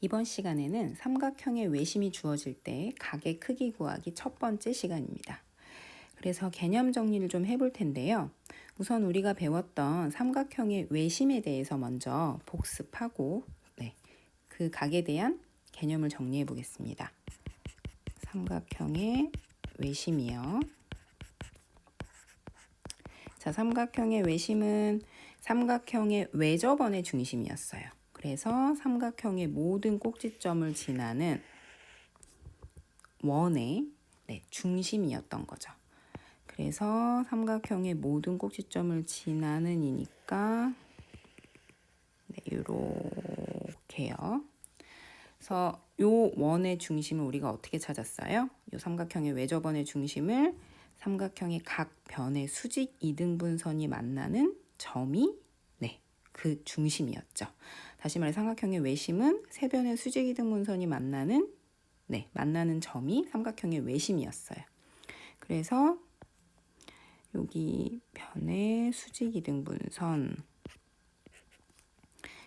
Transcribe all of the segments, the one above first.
이번 시간에는 삼각형의 외심이 주어질 때 각의 크기 구하기 첫 번째 시간입니다. 그래서 개념 정리를 좀 해볼 텐데요. 우선 우리가 배웠던 삼각형의 외심에 대해서 먼저 복습하고 그 각에 대한 개념을 정리해 보겠습니다. 삼각형의 외심이요. 자, 삼각형의 외심은 삼각형의 외접원의 중심이었어요. 그래서 삼각형의 모든 꼭지점을 지나는 원의 중심이었던 거죠. 그래서 삼각형의 모든 꼭지점을 지나는 이니까 이렇게요. 그래서 요 원의 중심을 우리가 어떻게 찾았어요? 요 삼각형의 외접원의 중심을 삼각형의 각 변의 수직 이등분선이 만나는 점이 그 중심이었죠. 다시 말해 삼각형의 외심은 세 변의 수직 이등분선이 만나는 점이 삼각형의 외심이었어요. 그래서 여기 변의 수직 이등분선,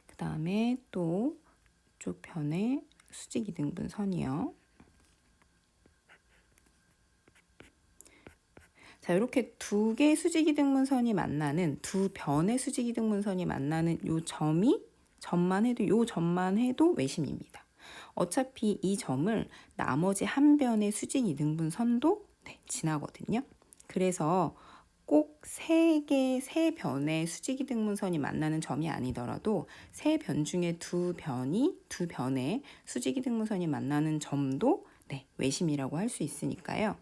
그 다음에 또 쪽 변의 수직 이등분선이요. 자, 이렇게 두 개의 수직 이등분선이 만나는 두 변의 수직 이등분선이 만나는 요 점만 해도 외심입니다. 어차피 이 점을 나머지 한 변의 수직 이등분선도 지나거든요. 그래서 꼭 세 변의 수직 이등분선이 만나는 점이 아니더라도 세 변 중에 두 변의 수직 이등분선이 만나는 점도 외심이라고 할 수 있으니까요.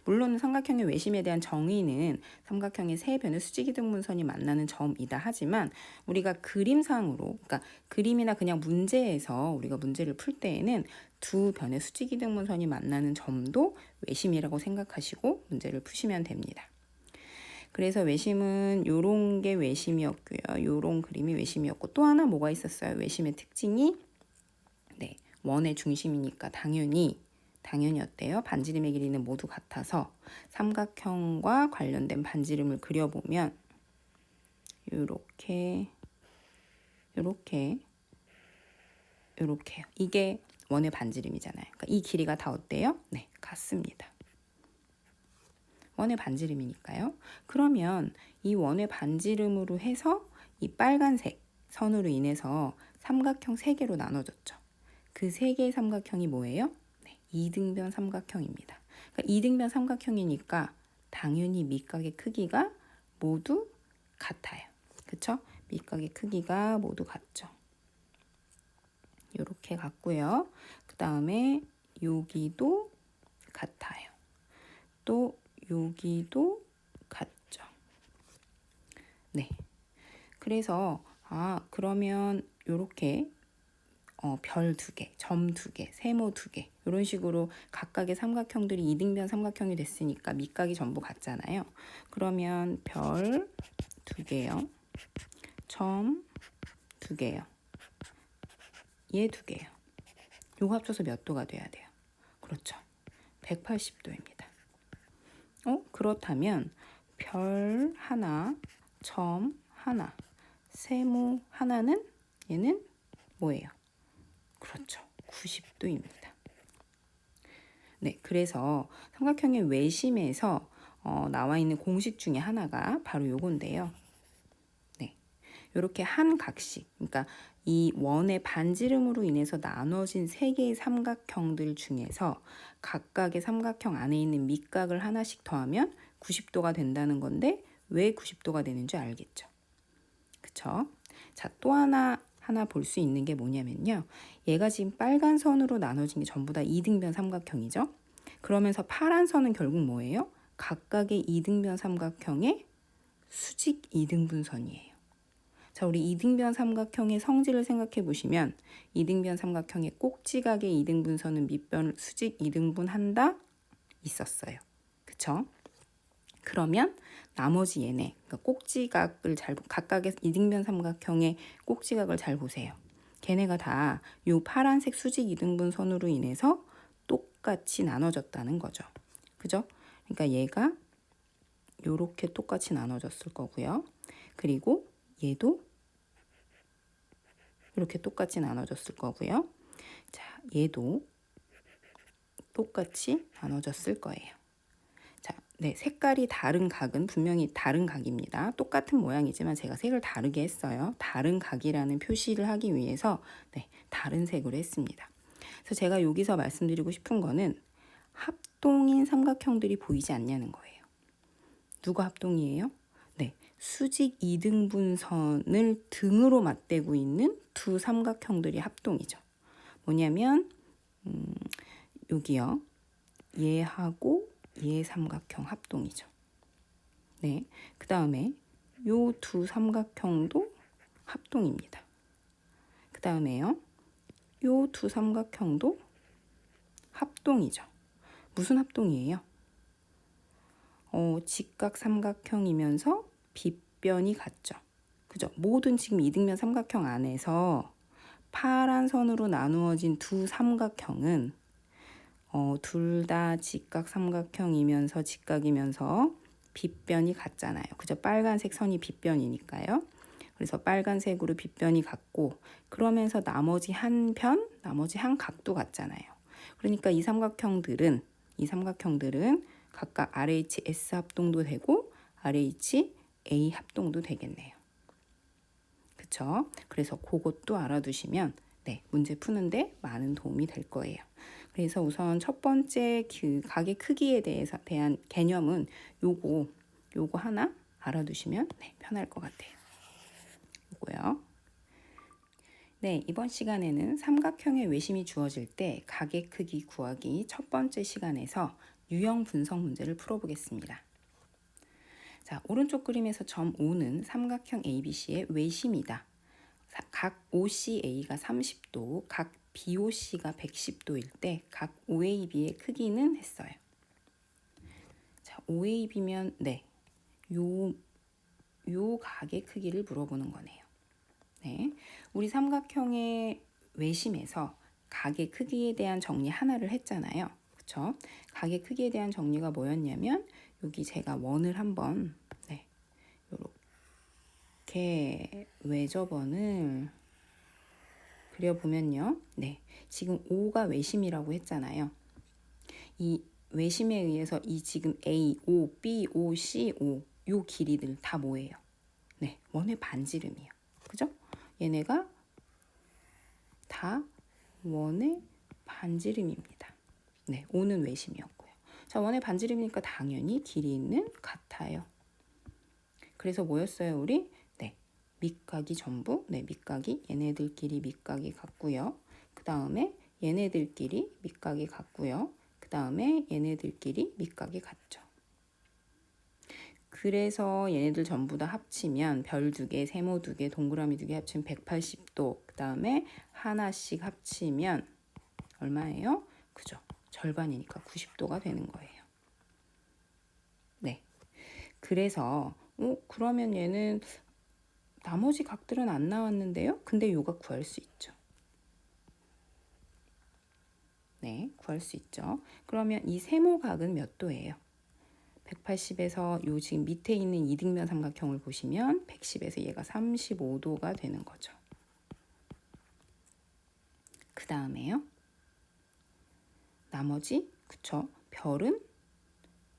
물론 삼각형의 외심에 대한 정의는 삼각형의 세 변의 수직 이등분선이 만나는 점이다 하지만 우리가 그림상으로, 그러니까 그림이나 그냥 문제에서 우리가 문제를 풀 때에는 두 변의 수직 이등분선이 만나는 점도 외심이라고 생각하시고 문제를 푸시면 됩니다. 그래서 외심은 요런 게 외심이었고요. 요런 그림이 외심이었고, 또 하나 뭐가 있었어요? 외심의 특징이 원의 중심이니까 당연히 어때요? 반지름의 길이는 모두 같아서 삼각형과 관련된 반지름을 그려보면 요렇게요. 이게 원의 반지름이잖아요. 그러니까 이 길이가 다 어때요? 같습니다. 원의 반지름이니까요. 그러면 이 원의 반지름으로 해서 이 빨간색 선으로 인해서 삼각형 3개로 나눠졌죠. 그 3개의 삼각형이 뭐예요? 이등변 삼각형입니다. 그러니까 이등변 삼각형이니까 당연히 밑각의 크기가 모두 같아요. 그쵸? 밑각의 크기가 모두 같죠. 이렇게 같고요. 그 다음에 여기도 같아요. 또 여기도 같죠. 그래서 그러면 이렇게 별 2개, 점 2개, 세모 2개 이런 식으로 각각의 삼각형들이 이등변 삼각형이 됐으니까 밑각이 전부 같잖아요. 그러면 별 2개요. 점 2개요. 얘 2개요. 요거 합쳐서 몇 도가 돼야 돼요? 그렇죠. 180도입니다. 그렇다면 별 하나, 점 하나, 세모 하나는 얘는 뭐예요? 그렇죠. 90도입니다. 그래서 삼각형의 외심에서 나와 있는 공식 중에 하나가 바로 요건데요. 이렇게 한 각씩, 그러니까 이 원의 반지름으로 인해서 나눠진 3개의 삼각형들 중에서 각각의 삼각형 안에 있는 밑각을 하나씩 더하면 90도가 된다는 건데 왜 90도가 되는 줄 알겠죠? 그쵸? 자, 또 하나 볼 수 있는 게 뭐냐면요. 얘가 지금 빨간 선으로 나눠진 게 전부 다 이등변 삼각형이죠. 그러면서 파란 선은 결국 뭐예요? 각각의 이등변 삼각형의 수직 이등분선이에요. 자, 우리 이등변 삼각형의 성질을 생각해 보시면 이등변 삼각형의 꼭지각의 이등분선은 밑변을 수직 이등분한다 있었어요. 그쵸? 그러면 나머지 얘네, 그러니까 꼭지각을 각각의 이등변 삼각형의 꼭지각을 잘 보세요. 걔네가 다 요 파란색 수직 이등분선으로 인해서 똑같이 나눠졌다는 거죠. 그죠? 그러니까 얘가 요렇게 똑같이 나눠졌을 거고요. 그리고 얘도 이렇게 똑같이 나눠졌을 거고요. 자, 얘도 똑같이 나눠졌을 거예요. 자, 네, 색깔이 다른 각은 분명히 다른 각입니다. 똑같은 모양이지만 제가 색을 다르게 했어요. 다른 각이라는 표시를 하기 위해서 네, 다른 색으로 했습니다. 그래서 제가 여기서 말씀드리고 싶은 거는 합동인 삼각형들이 보이지 않냐는 거예요. 누가 합동이에요? 네, 수직 이등분선을 등으로 맞대고 있는 두 삼각형들이 합동이죠. 뭐냐면 여기요. 얘하고 얘 삼각형 합동이죠. 네, 그 다음에 요 두 삼각형도 합동입니다. 그 다음에요. 요 두 삼각형도 합동이죠. 무슨 합동이에요? 직각 삼각형이면서 빗변이 같죠. 그죠? 모든 지금 이등변 삼각형 안에서 파란 선으로 나누어진 두 삼각형은 둘 다 직각 삼각형이면서 직각이면서 빗변이 같잖아요. 그죠? 빨간색 선이 빗변이니까요. 그래서 빨간색으로 빗변이 같고 그러면서 나머지 한 각도 같잖아요. 그러니까 이 삼각형들은 각각 RHS 합동도 되고 RHA 합동도 되겠네요. 그쵸? 그래서 그것도 알아두시면 네, 문제 푸는데 많은 도움이 될 거예요. 그래서 우선 첫 번째 그 각의 크기에 대한 개념은 요거 하나 알아두시면 네, 편할 것 같아요. 요거요. 네, 이번 시간에는 삼각형의 외심이 주어질 때 각의 크기 구하기 첫 번째 시간에서 유형 분석 문제를 풀어보겠습니다. 자, 오른쪽 그림에서 점 O는 삼각형 ABC의 외심이다. 각 OCA가 30도, 각 BOC가 110도일 때 각 OAB의 크기는 했어요. 자, OAB면 네, 요 각의 크기를 물어보는 거네요. 네, 우리 삼각형의 외심에서 각의 크기에 대한 정리 하나를 했잖아요. 그쵸? 각의 크기에 대한 정리가 뭐였냐면 여기 제가 원을 한번 네, 이렇게 외접원을 그려보면요. 네, 지금 O가 외심이라고 했잖아요. 이 외심에 의해서 이 지금 A, O, B, O, C, O 요 길이들 다 뭐예요? 네, 원의 반지름이에요. 그죠? 얘네가 다 원의 반지름입니다. 네, O는 외심이었고요. 자, 원의 반지름이니까 당연히 길이는 같아요. 그래서 뭐였어요, 우리? 네, 밑각이 전부, 네, 밑각이 얘네들끼리 밑각이 같고요. 그 다음에 얘네들끼리 밑각이 같고요. 그 다음에 얘네들끼리 밑각이 같죠. 그래서 얘네들 전부 다 합치면 별 2개, 세모 2개, 동그라미 2개 합치면 180도. 그 다음에 하나씩 합치면 얼마예요? 그죠? 절반이니까 90도가 되는 거예요. 네. 그래서 그러면 얘는 나머지 각들은 안 나왔는데요? 근데 요가 구할 수 있죠. 네, 구할 수 있죠. 그러면 이 세모각은 몇 도예요? 180에서 요 지금 밑에 있는 이등변 삼각형을 보시면 110에서 얘가 35도가 되는 거죠. 그 다음에요. 나머지 그쵸? 별은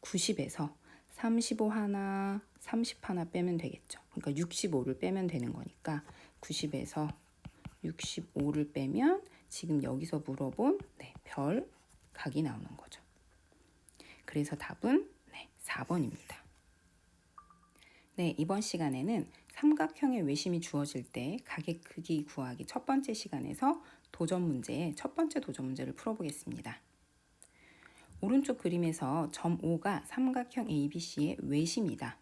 90에서 35 하나, 30 하나 빼면 되겠죠. 그러니까 65를 빼면 되는 거니까 90에서 65를 빼면 지금 여기서 물어본 네, 별 각이 나오는 거죠. 그래서 답은 네, 4번입니다. 네, 이번 시간에는 삼각형의 외심이 주어질 때 각의 크기 구하기 첫 번째 시간에서 도전 문제의 첫 번째 도전 문제를 풀어보겠습니다. 오른쪽 그림에서 점 O가 삼각형 ABC의 외심이다.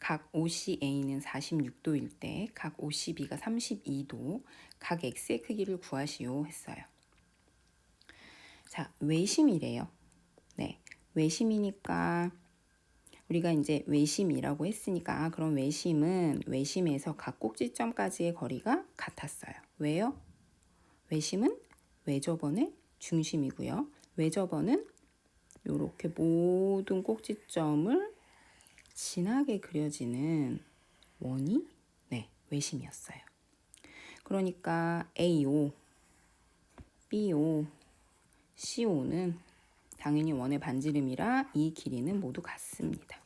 각 OCA는 46도일 때 각 OCB가 32도, 각 X의 크기를 구하시오 했어요. 자, 외심이래요. 네, 외심이니까 우리가 이제 외심이라고 했으니까 그럼 외심에서 각 꼭지점까지의 거리가 같았어요. 왜요? 외심은 외접원의 중심이고요. 외접원은 이렇게 모든 꼭지점을 진하게 그려지는 원이 네, 외심이었어요. 그러니까 AO, BO, CO는 당연히 원의 반지름이라 이 길이는 모두 같습니다.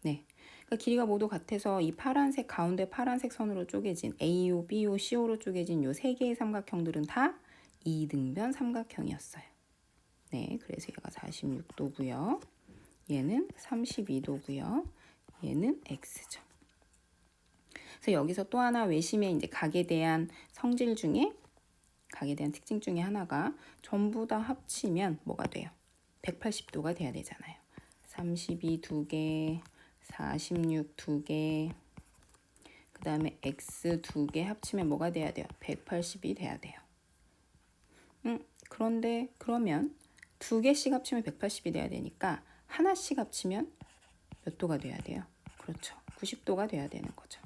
네. 그러니까 길이가 모두 같아서 이 파란색 가운데 파란색 선으로 쪼개진 AO, BO, CO로 쪼개진 요 세 개의 삼각형들은 다 이등변 삼각형이었어요. 네, 그래서 얘가 46도고요. 얘는 32도고요. 얘는 X죠. 그래서 여기서 또 하나 외심의 이제 각에 대한 성질 중에 각에 대한 특징 중에 하나가 전부 다 합치면 뭐가 돼요? 180도가 돼야 되잖아요. 32 2개, 46 2개, 그 다음에 X 2개 합치면 뭐가 돼야 돼요? 180이 돼야 돼요. 그런데 그러면 2개씩 합치면 180이 돼야 되니까 하나씩 합치면 몇 도가 돼야 돼요? 그렇죠. 90도가 돼야 되는 거죠.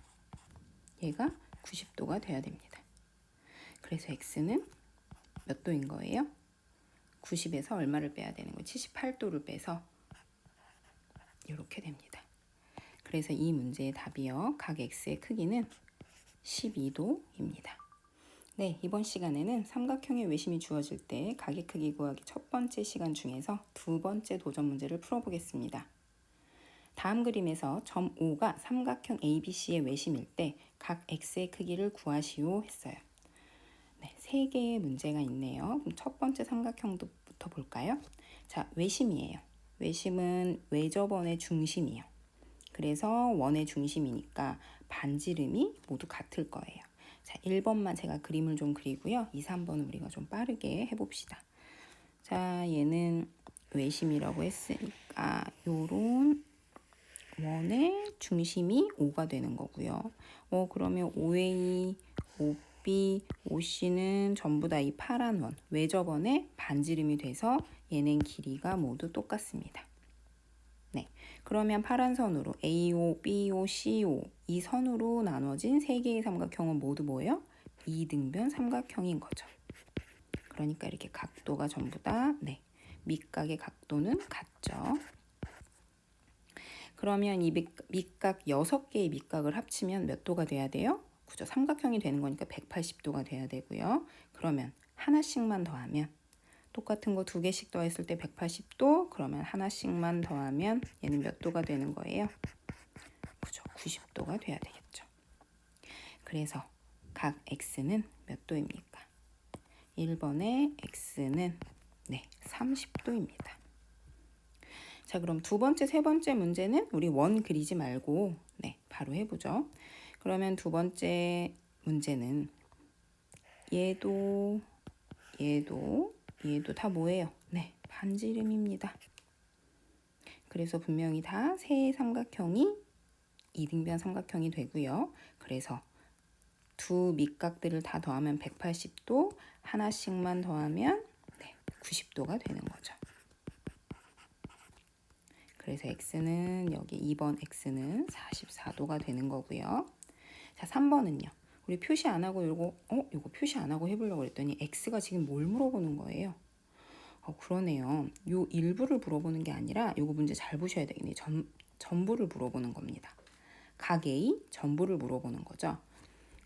얘가 90도가 돼야 됩니다. 그래서 X는 몇 도인 거예요? 90에서 얼마를 빼야 되는 거예요? 78도를 빼서 이렇게 됩니다. 그래서 이 문제의 답이요. 각 X의 크기는 12도입니다. 네, 이번 시간에는 삼각형의 외심이 주어질 때 각의 크기 구하기 첫 번째 시간 중에서 두 번째 도전 문제를 풀어보겠습니다. 다음 그림에서 점 O가 삼각형 ABC의 외심일 때 각 X의 크기를 구하시오 했어요. 네, 세 개의 문제가 있네요. 그럼 첫 번째 삼각형부터 볼까요? 자, 외심이에요. 외심은 외접원의 중심이요. 그래서 원의 중심이니까 반지름이 모두 같을 거예요. 자, 1번만 제가 그림을 좀 그리고요. 2, 3번은 우리가 좀 빠르게 해봅시다. 자, 얘는 외심이라고 했으니까 요런 원의 중심이 O가 되는 거고요. 그러면 OA, OB, OC는 전부 다 이 파란 원, 외접원의 반지름이 돼서 얘는 길이가 모두 똑같습니다. 네, 그러면 파란 선으로 AO, BO, CO 이 선으로 나눠진 세 개의 삼각형은 모두 뭐예요? 이등변 삼각형인 거죠. 그러니까 이렇게 각도가 전부 다 밑각의 각도는 같죠. 그러면 이 밑각 6개의 밑각을 합치면 몇 도가 돼야 돼요? 그죠? 삼각형이 되는 거니까 180도가 돼야 되고요. 그러면 하나씩만 더하면 똑같은 거 2개씩 더했을 때 180도, 그러면 하나씩만 더하면 얘는 몇 도가 되는 거예요? 그죠? 90도가 돼야 되겠죠. 그래서 각 X는 몇 도입니까? 1번의 X는 30도입니다. 자, 그럼 두 번째, 세 번째 문제는 우리 원 그리지 말고 바로 해보죠. 그러면 두 번째 문제는 얘도 다 뭐예요? 반지름입니다. 그래서 분명히 다 세 삼각형이 이등변 삼각형이 되고요. 그래서 두 밑각들을 다 더하면 180도, 하나씩만 더하면 90도가 되는 거죠. 그래서 X는 여기 2번 X는 44도가 되는 거고요. 자, 3번은요. 우리 표시 안 하고 요거 표시 안 하고 해보려고 했더니 X가 지금 뭘 물어보는 거예요? 그러네요. 요 일부를 물어보는 게 아니라 요거 문제 잘 보셔야 되겠네요. 전부를 물어보는 겁니다. 각 A 전부를 물어보는 거죠.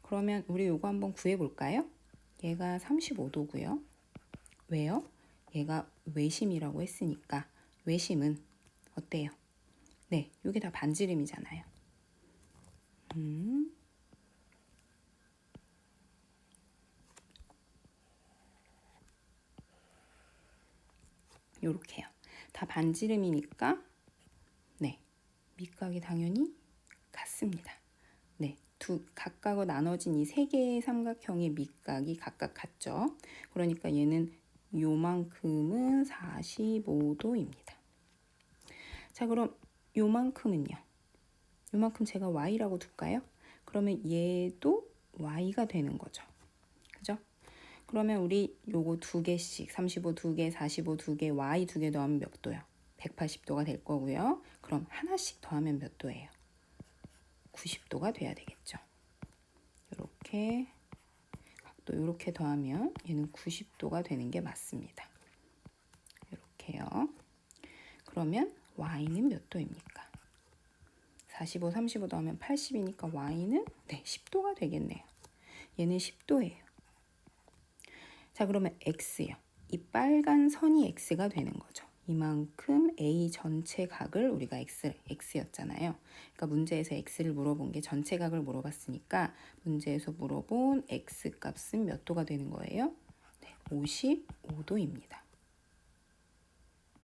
그러면 우리 요거 한번 구해볼까요? 얘가 35도고요. 왜요? 얘가 외심이라고 했으니까 외심은 어때요? 요게 다 반지름이잖아요. 요렇게요. 다 반지름이니까 밑각이 당연히 같습니다. 각각으로 나눠진 이 세 개의 삼각형의 밑각이 각각 같죠. 그러니까 얘는 요만큼은 45도입니다. 자, 그럼 요만큼은요. 요만큼 제가 y라고 둘까요? 그러면 얘도 y가 되는 거죠. 그죠? 그러면 우리 요거 2개씩 35 2개, 45 2개, y 2개 더하면 몇 도요? 180도가 될 거고요. 그럼 하나씩 더하면 몇 도예요? 90도가 돼야 되겠죠. 이렇게 각도 이렇게 더하면 얘는 90도가 되는 게 맞습니다. 이렇게요. 그러면 y는 몇 도입니까? 45, 35 더하면 80이니까 y는 10도가 되겠네요. 얘는 10도예요. 자, 그러면 x요. 이 빨간 선이 x가 되는 거죠. 이만큼 A 전체 각을 우리가 x였잖아요. 그러니까 문제에서 x를 물어본 게 전체 각을 물어봤으니까 문제에서 물어본 x 값은 몇 도가 되는 거예요? 네, 55도입니다.